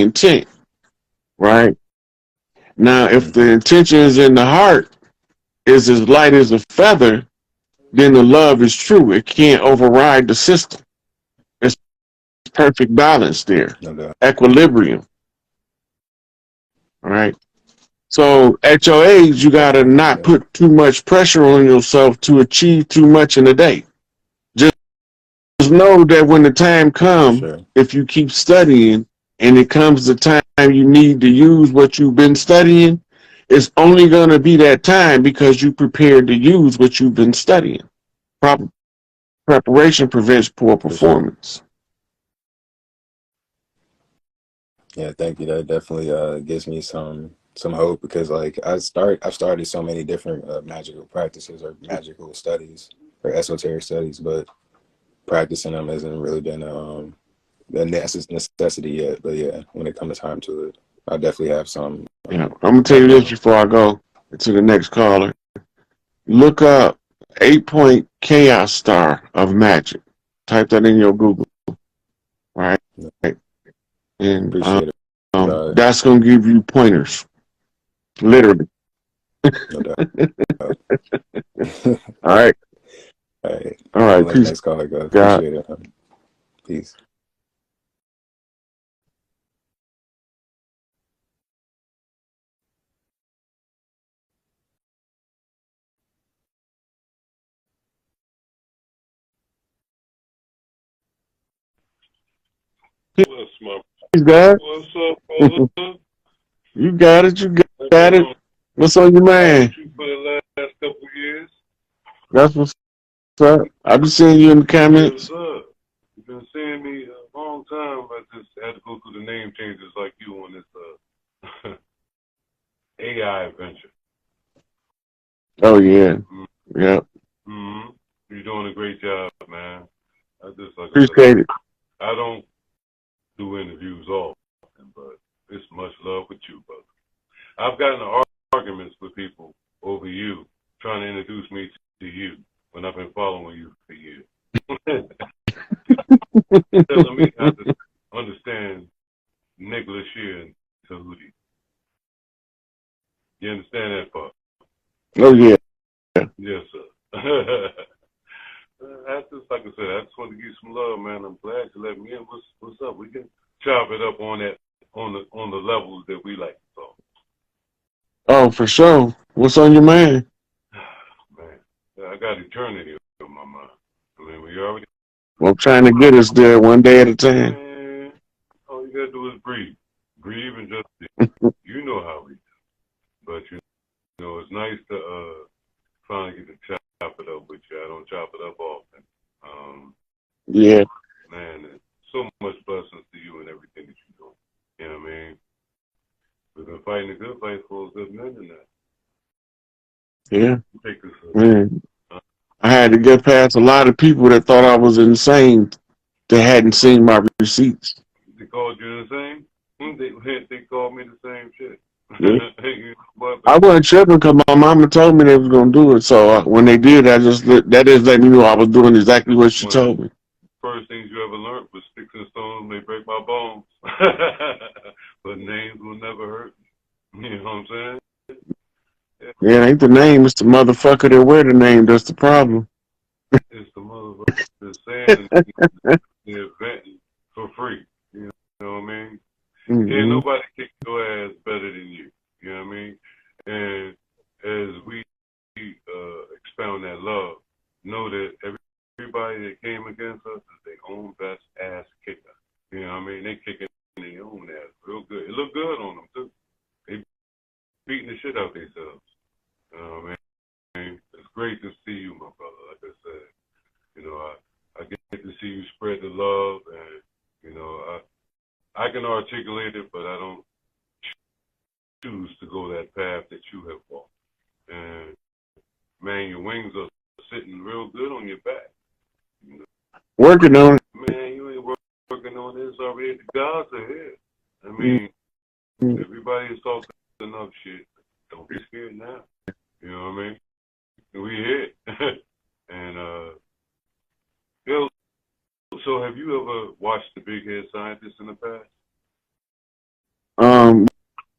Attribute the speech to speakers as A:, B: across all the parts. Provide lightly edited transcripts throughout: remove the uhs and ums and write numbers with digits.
A: intent, right? Now, if the intention is in the heart, is as light as a feather, then the love is true. It can't override the system. It's perfect balance there,
B: No doubt.
A: equilibrium, right? So at your age, you gotta not
B: Yeah.
A: put too much pressure on yourself to achieve too much in a day. Just know that when the time
B: For
A: comes,
B: sure.
A: if you keep studying and it comes the time you need to use what you've been studying, it's only gonna be that time because you prepared to use what you've been studying. Proper preparation prevents poor
B: For sure.
A: performance.
B: Yeah, thank you. That definitely gives me some hope because like I've started so many different magical practices or magical studies or esoteric studies, but practicing them hasn't really been a necessity yet. But yeah, when it comes time to it, I definitely have some
A: Yeah, I'm gonna tell you this
B: background.
A: before I go to the next caller. Look up 8-point chaos star of magic. Type that in your Google, right? And
B: Appreciate it.
A: that's gonna give you pointers, literally.
B: No doubt. All
A: All right,
B: right.
A: all
B: I'm gonna
A: right.
B: let the
A: Peace,
B: next caller go.
A: God.
B: Appreciate it. Peace.
C: What's my
A: Peace, God.
C: what's up, brother?
A: You got it. You
C: I've
A: got
C: been
A: it.
C: on
A: What's on your
C: ride with
A: mind?
C: you for the last couple of years.
A: That's what's up. I've been seeing you in the
C: Yes,
A: comments.
C: sir. You've been seeing me a long time. I just had to go through the name changes like you on this AI adventure.
A: Oh yeah, yeah.
C: Mm-hmm. You're doing a great job, man. I just like I said,
A: Appreciate it.
C: I don't do interviews often, but it's much love with you, brother. I've gotten arguments with people over you trying to introduce me to you when I've been following you for years. Telling me how to understand Nicholas Shear and Tahuti. You understand that part?
A: Oh yeah.
C: Yes, sir. That's just like I said. I just want to give you some love, man. I'm glad you let me in. What's up? We can chop it up on that on the levels that we like to talk.
A: Oh, for sure. What's on your mind?
C: Man, I got eternity on my mind. I mean, we already,
A: Well, I'm trying to get us there one day at a time.
C: man, all you gotta do is breathe. Breathe and just be. You know how we do. But you know, it's nice to finally get to chop it up with you. I don't chop it up often. Um,
A: Yeah,
C: man, so much blessings to you and everything that you're doing. You know what I mean? We've been fighting a good fight for a good minute now.
A: yeah.
C: Take this.
A: Man,
C: Uh,
A: I had to get past a lot of people that thought I was insane that hadn't seen my receipts.
C: they called you the same. They called me the same shit.
A: Yeah.
C: But
A: I wasn't tripping because my mama told me they was gonna do it. So when they did, that just let me know I was doing exactly what she
C: one of the
A: told me.
C: first things you ever learned was sticks and stones may break my bones, but names will never hurt me. You know what I'm saying? Yeah,
A: Yeah, it ain't the name; it's the motherfucker that wear the name. That's the problem.
C: it's the motherfucker that's saying the event for free. You know what I mean? Can't
A: Mm-hmm.
C: nobody kick your ass better than you. You know what I mean? And as we expound that love, know that everybody that came against us is their own best ass kicker. You know what I mean? They kicking their own ass real good. It looked good on them too. They beating the shit out themselves. You know what I mean? It's great to see you, my brother. Like I said, you know, I get to see you spread the love, and you know, I can articulate it, but I don't choose to go that path that you have walked. And man, your wings are sitting real good on your back. You know,
A: Working on it.
C: man, you ain't working on this already. The gods are here. I mean,
A: Mm-hmm.
C: everybody is talking enough shit. Don't be scared now. You know what I mean? We here. And yo, so have you ever watched the Big Head Scientist in the past?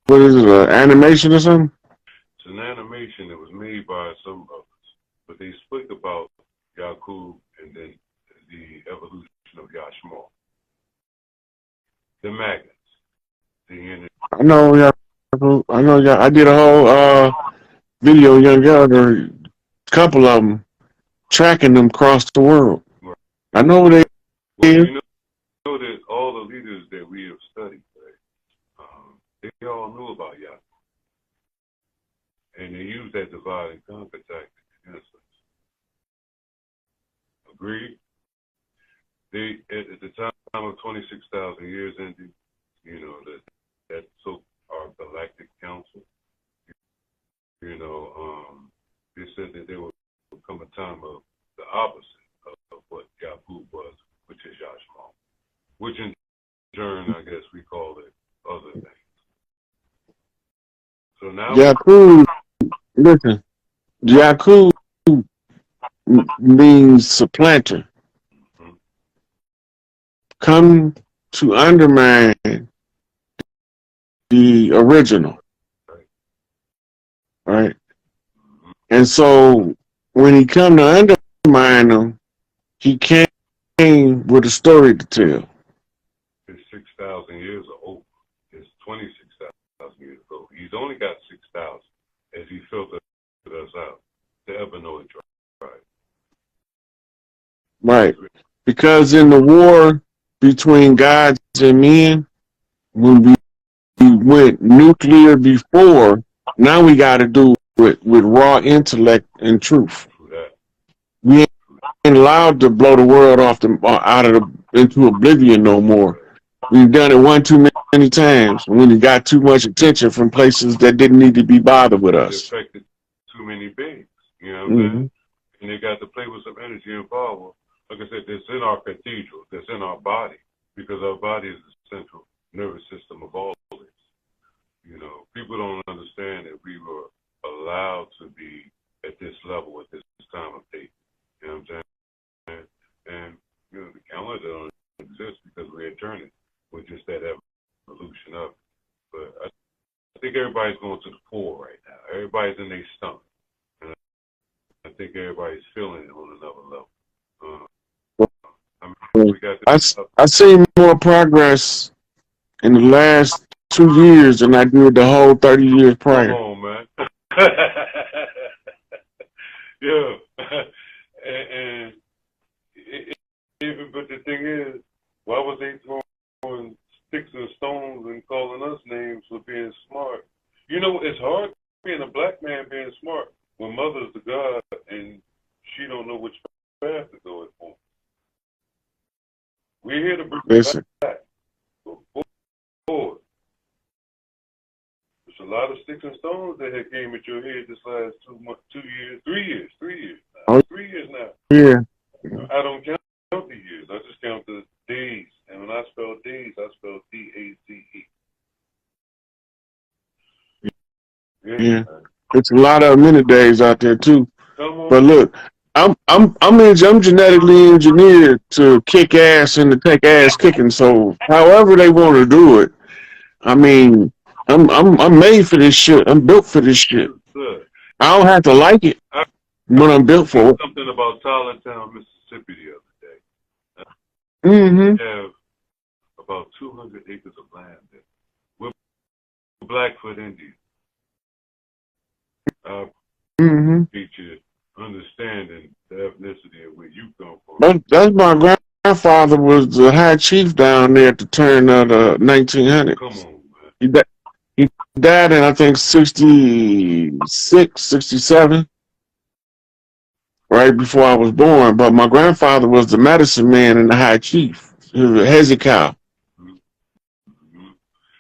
A: what is it, animation or something?
C: It's an animation that was made by some others, but they speak about Yakub and then the evolution of Yashma. The magnets, the energy.
A: I know, yeah, I know, yeah. I did a whole video, young elder, couple of them tracking them across the world. I know they
C: Well,
A: is.
C: you know that all the leaders that we have studied, right, they all knew about Yakub, and they used that divide and conquer tactic against us. Agreed? They at the time of 26,000 years ending, you know that so our galactic council, you know, they said that there would come a time of the opposite of what Yakub was, which is Yashma, which in turn, I guess we call it other things. So now,
A: Yakub, listen, Yakub means supplanter.
C: mm-hmm,
A: Come to undermine the original,
C: right,
A: right?
C: mm-hmm,
A: And so when he come to undermine them, he came with a story to tell.
C: his 6,000 years are over. It's 26,000 years ago. He's only got 6,000 as he filtered us out. The Ebonite tribe.
A: Right. Because in the war between gods and men, when we went nuclear before, now we got to do it with raw intellect and truth. We ain't allowed to blow the world off out of into oblivion no more. We've done it one too many times when we got too much attention from places that didn't need to be bothered with us.
C: It affected too many beings. You know what I'm saying? And they got to play with some energy and power. Like I said, that's in our cathedral, that's in our body, because our body is the central nervous system of all this. You know, people don't understand that we were allowed to be at this level at this time of date. You know what I'm saying? And you know, the calendar don't exist because we're eternal. We're just that evolution of it. But I think everybody's going to the pool right now. Everybody's in their stomach. And I think everybody's feeling it on another level. We got
A: I seen more progress in the last 2 years than I did the whole 30 years prior.
C: Come on, man. Yeah. and even, but the thing is, why was they throwing sticks and stones and calling us names for being smart? You know, it's hard being a black man being smart when mother's the God and she don't know which path to go for. We're here to bring it back. So, forward. There's a lot of sticks and stones that have came at your head this last 2 years, 3 years, 3 years now.
A: Oh,
C: 3 years now.
A: Yeah.
C: I don't count the years. I just count the days. And when I spell days, I spell D-A-Z-E.
A: Yeah. It's a lot of minute days out there too.
C: Come on.
A: But look, I'm genetically engineered to kick ass and to take ass kicking. So however they want to do it, I mean, I'm made for this shit. I'm built for this shit. I don't have to like it, but I'm built for it.
C: Something about Tylertown, Mississippi the other day.
A: Mm-hmm.
C: We have about 200 acres of land there. We're Blackfoot Indians. Teacher understanding the ethnicity of where you come from.
A: That's my grandfather was the high chief down there at the turn of the 1900s.
C: Come on, man.
A: He died in, I think, 66, 67, right before I was born. But my grandfather was the medicine man and the high chief. He was a Hezekiah.
C: Mm-hmm.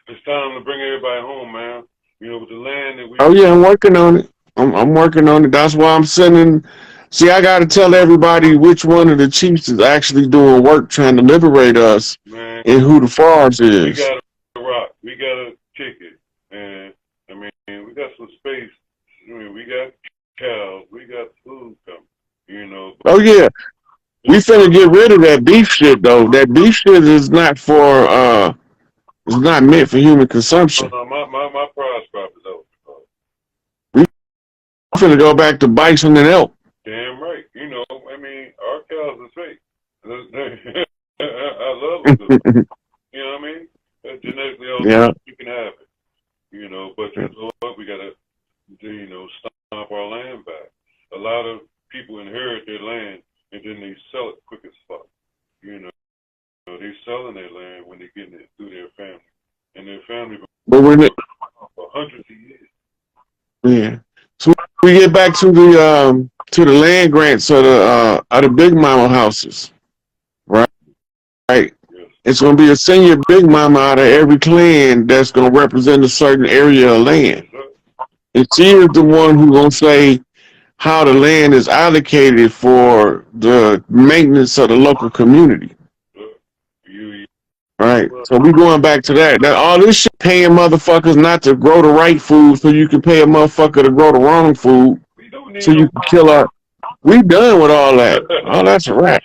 C: It's time to bring everybody home, man. You know, with the land that we...
A: Oh, yeah, I'm working on it. I'm working on it. That's why I'm sending... See, I got to tell everybody which one of the chiefs is actually doing work trying to liberate us, man, and who the Fars is.
C: We got to rock. We got to kick it. And, I mean, we got some space. I mean, we got cows. We got food coming, you know.
A: Oh, yeah. We finna get rid of that beef shit, though. That beef shit is not for It's not meant for human consumption.
C: My prize crop is over.
A: We finna go back to bison and elk.
C: Damn right. You know, I mean, our cows are fake. I love them. You know what I mean? Genetically altered, you can have it. You know, but you know what? We gotta, you know, stomp our land back. A lot of people inherit their land and then they sell it quick as fuck. You know, they selling their land when they're getting it through their family, and their family for hundreds of years.
A: Yeah. So we get back to the land grants of the big mama houses, right? Right.
C: Yes.
A: It's gonna be a senior big mama out of every clan that's gonna represent a certain area of land. And she is the one who's gonna say how the land is allocated for the maintenance of the local community. Right. So we going back to that. That all this shit paying motherfuckers not to grow the right food so you can pay a motherfucker to grow the wrong food so you can kill our. We done with all that. Oh, that's a wrap.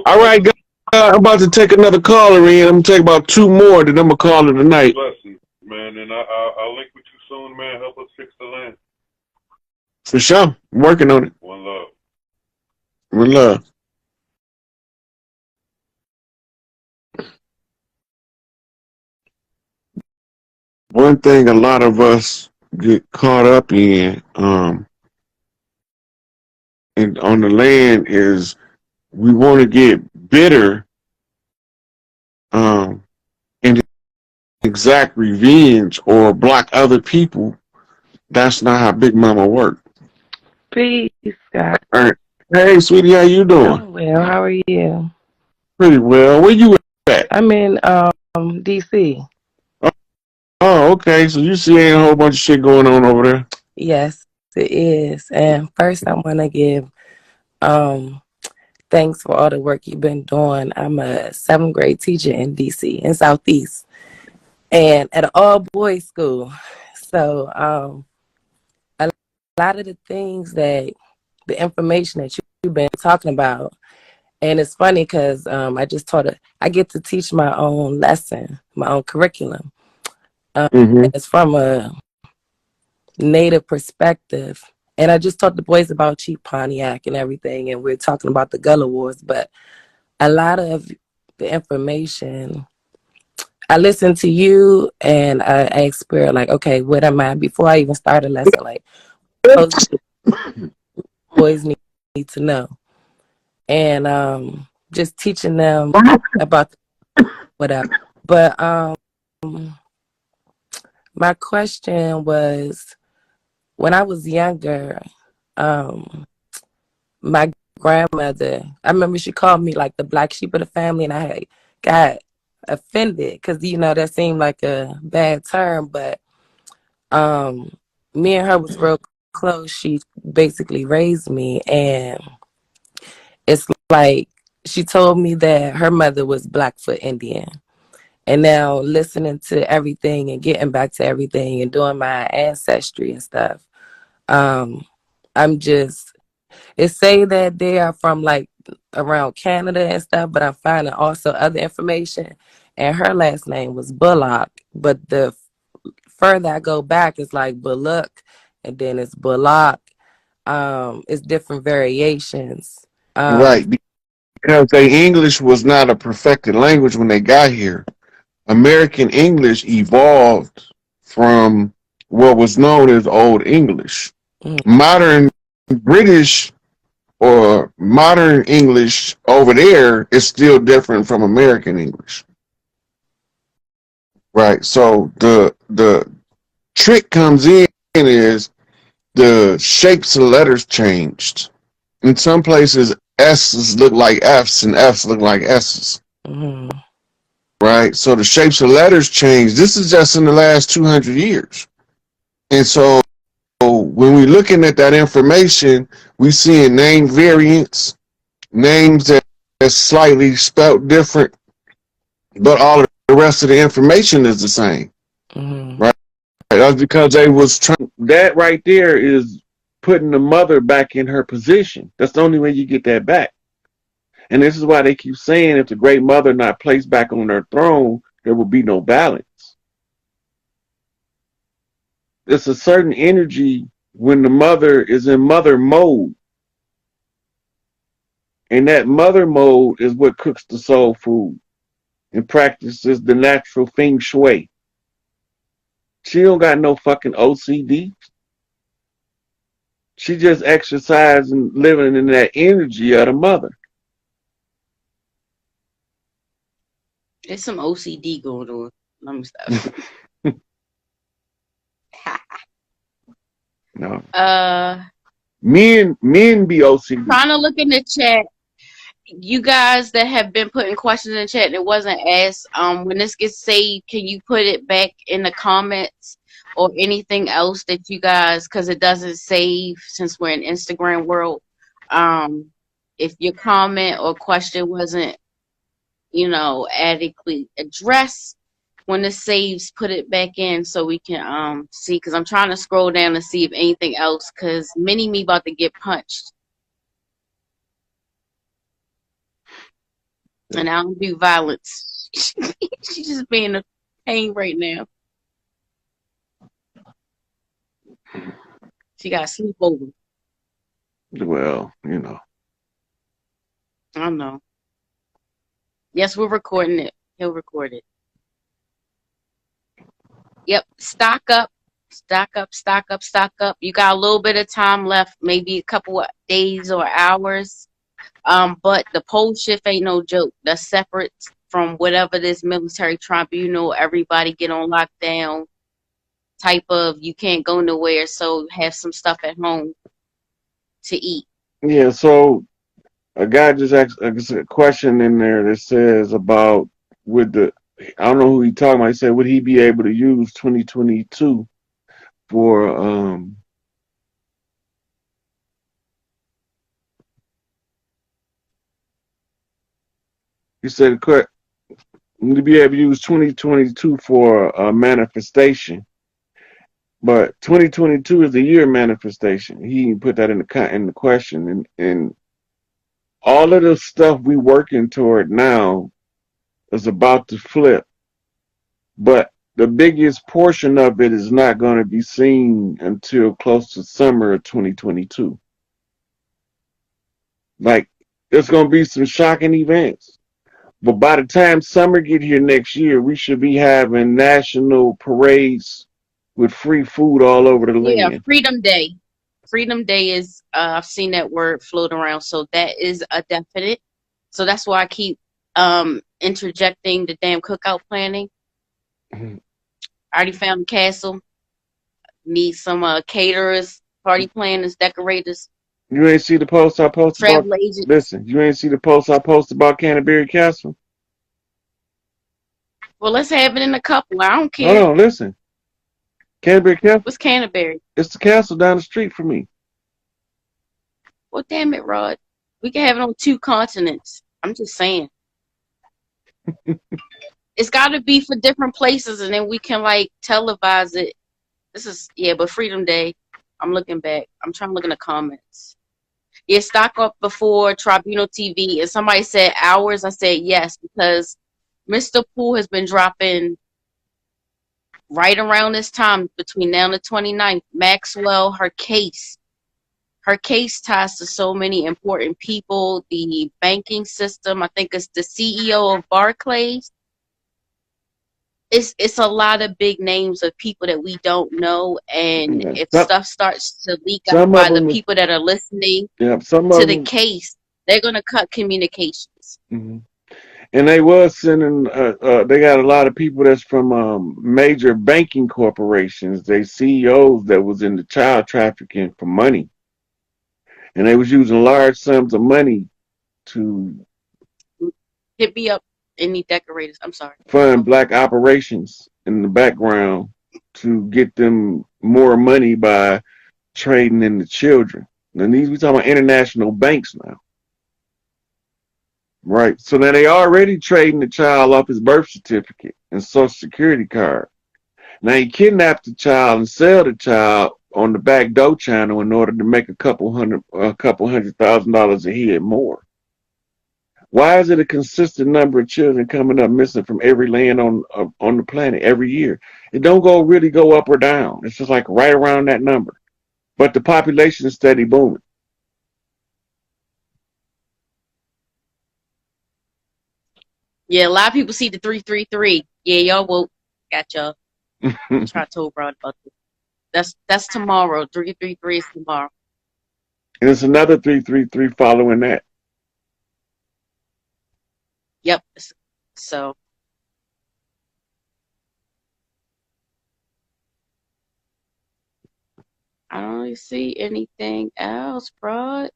A: All right, guys. I'm about to take another caller in. I'm gonna take about 2 more, then I'm gonna call it a night.
C: Blessings, man, and I'll link with you soon, man. Help us fix the land.
A: For sure. I'm working on it.
C: One love.
A: One love. One thing a lot of us get caught up in, and on the land is we want to get bitter, and exact revenge or block other people. That's not how Big Mama works.
D: Peace, Scott.
A: All right. Hey, sweetie, how you doing?
D: I'm well. How are you?
A: Pretty well. Where you at?
D: I'm in D.C.
A: Oh, okay. So you see ain't a whole bunch of shit going on over there?
D: Yes, it is. And first, I want to give thanks for all the work you've been doing. I'm a 7th grade teacher in D.C. in Southeast, and at an all-boys school. So a lot of the things the information that you've been talking about, and it's funny because I get to teach my own lesson, my own curriculum. It's from a Native perspective. And I just taught the boys about Chief Pontiac and everything, and we're talking about the Gullah Wars. But a lot of the information, I listen to you and I explore, like, okay, what am I, before I even start a lesson, like, what boys need to know. And just teaching them about whatever. But my question was, when I was younger, my grandmother, I remember she called me like the black sheep of the family, and I got offended because, you know, that seemed like a bad term. But me and her was real close. She basically raised me, and it's like she told me that her mother was Blackfoot Indian. And now listening to everything and getting back to everything and doing my ancestry and stuff, I'm just, it say that they are from like around Canada and stuff, but I'm finding also other information. And her last name was Bullock, but the further I go back, it's like Bullock, and then it's Bullock. It's different variations.
A: Right, because their English was not a perfected language when they got here. American English evolved from what was known as Old English. Modern British or modern English over there is still different from American English. Right. So the trick comes in is the shapes of letters changed. In some places, S's look like F's and F's look like S's. Right. So the shapes of letters changed. This is just in the last 200 years. And so when we're looking at that information, we seeing name variants, names that's slightly spelled different, but all of the rest of the information is the same. Right? That's because they was trying. That right there is putting the mother back in her position. That's the only way you get that back. And this is why they keep saying if the great mother not placed back on her throne, there will be no balance. It's a certain energy when the mother is in mother mode. And that mother mode is what cooks the soul food and practices the natural feng shui. She don't got no fucking OCD. She just exercising, living in that energy of the mother.
E: There's some OCD going on. Let me stop.
A: No.
E: Uh,
A: Men be OCD.
E: trying to look in the chat. You guys that have been putting questions in the chat and it wasn't asked, when this gets saved, can you put it back in the comments or anything else that you guys, because it doesn't save since we're in Instagram world. If your comment or question wasn't, adequately addressed, when it saves, put it back in so we can see, because I'm trying to scroll down to see if anything else, because Mini Me about to get punched. And I don't do violence. She's just being a pain right now. She got sleepover.
A: Well,
E: I know. Yes, we're recording it. He'll record it. Yep. Stock up. Stock up, stock up, stock up. You got a little bit of time left, maybe a couple of days or hours. But the pole shift ain't no joke. That's separate from whatever this military tribunal, everybody get on lockdown type of, you can't go nowhere, so have some stuff at home to eat.
A: Yeah, so a guy just asked a question in there that says about I don't know who he talking about. He said, would he be able to use 2022 for he said, to be able to use 2022 for a manifestation, but 2022 is the year of manifestation. He put that in the question, and all of the stuff we working toward now is about to flip, but the biggest portion of it is not going to be seen until close to summer of 2022. Like, there's going to be some shocking events. But by the time summer get here next year, we should be having national parades with free food all over the land.
E: Yeah, Freedom Day. Freedom Day is, I've seen that word float around, so that is a definite. So that's why I keep interjecting the damn cookout planning. I already found the castle. Need some caterers, party planners, decorators.
A: You ain't see the post I posted
E: Travel
A: about?
E: agents.
A: Listen, you ain't see the post I posted about Canterbury Castle?
E: Well, let's have it in a couple. I don't care.
A: Hold on, listen. Canterbury Castle?
E: What's Canterbury?
A: It's the castle down the street from me.
E: Well, damn it, Rod. We can have it on 2 continents. I'm just saying. It's got to be for different places, and then we can, televise it. But Freedom Day, I'm looking back. I'm trying to look in the comments. Yeah, stock up before Tribunal TV. And somebody said hours. I said yes, because Mr. Poole has been dropping right around this time, between now and the 29th. Maxwell, her case ties to so many important people. The banking system, I think it's the CEO of Barclays. It's a lot of big names of people that we don't know, and if stuff starts to leak out by the people that are listening to the case, they're gonna cut communications.
A: Mm-hmm. And they was sending. They got a lot of people that's from major banking corporations. They CEOs that was into child trafficking for money, and they was using large sums of money to
E: hit me up. Any decorators? I'm sorry.
A: Fund black operations in the background to get them more money by trading in the children. And we talking about international banks now, right? So now they already trading the child off his birth certificate and social security card. Now he kidnapped the child and sell the child on the back door channel in order to make a couple $100,000 a head more. Why is it a consistent number of children coming up missing from every land on the planet every year? It don't really go up or down. It's just like right around that number. But the population is steady booming.
E: Yeah, a lot of people see the 333. Yeah, y'all woke. Got y'all. Try to tell Rod about this. That's tomorrow. 333 is tomorrow.
A: And it's another 333 following that.
E: Yep. So I don't really see anything else, bro.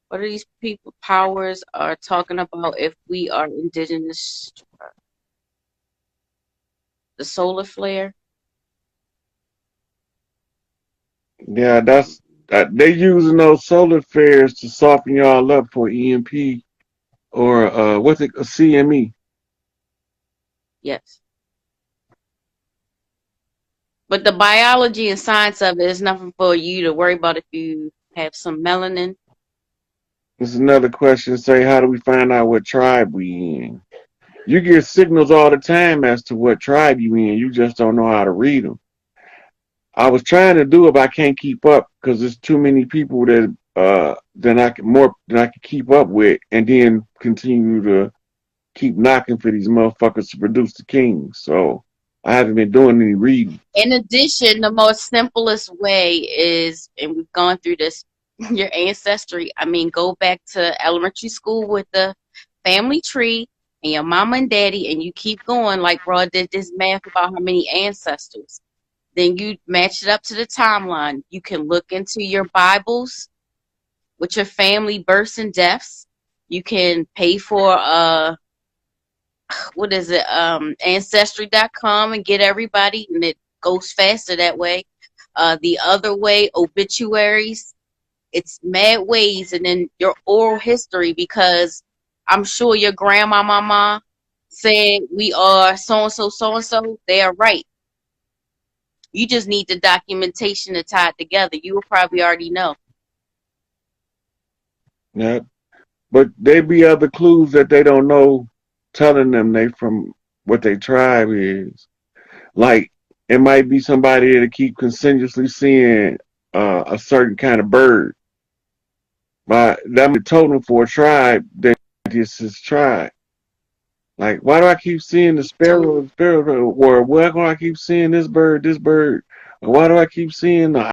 E: What are these people powers are talking about if we are indigenous? The solar flare?
A: Yeah, that's they using those solar flares to soften y'all up for EMP or what's it, a CME.
E: Yes. But the biology and science of it is nothing for you to worry about if you have some melanin.
A: There's another question. Say, how do we find out what tribe we in? You get signals all the time as to what tribe you in. You just don't know how to read them. I was trying to do it, but I can't keep up because there's too many people that than I can keep up with, and then continue to keep knocking for these motherfuckers to produce the kings. So I haven't been doing any reading.
E: In addition, the most simplest way is, and we've gone through this, your ancestry. I mean, go back to elementary school with the family tree and your mama and daddy, and you keep going like Rod did this math about how many ancestors. Then you match it up to the timeline. You can look into your Bibles with your family births and deaths. You can pay for what is it, ancestry.com and get everybody, and it goes faster that way. The other way, obituaries. It's mad ways, and then your oral history, because I'm sure your grandma mama said we are so and so. They are right. You just need the documentation to tie it together. You will probably already know.
A: Yeah, but there be other clues that they don't know, telling them they from what their tribe is. Like it might be somebody that keep continuously seeing a certain kind of bird. But that be totem for a tribe that this is tribe. Like, why do I keep seeing the sparrow, or why do I keep seeing this bird, or why do I keep seeing the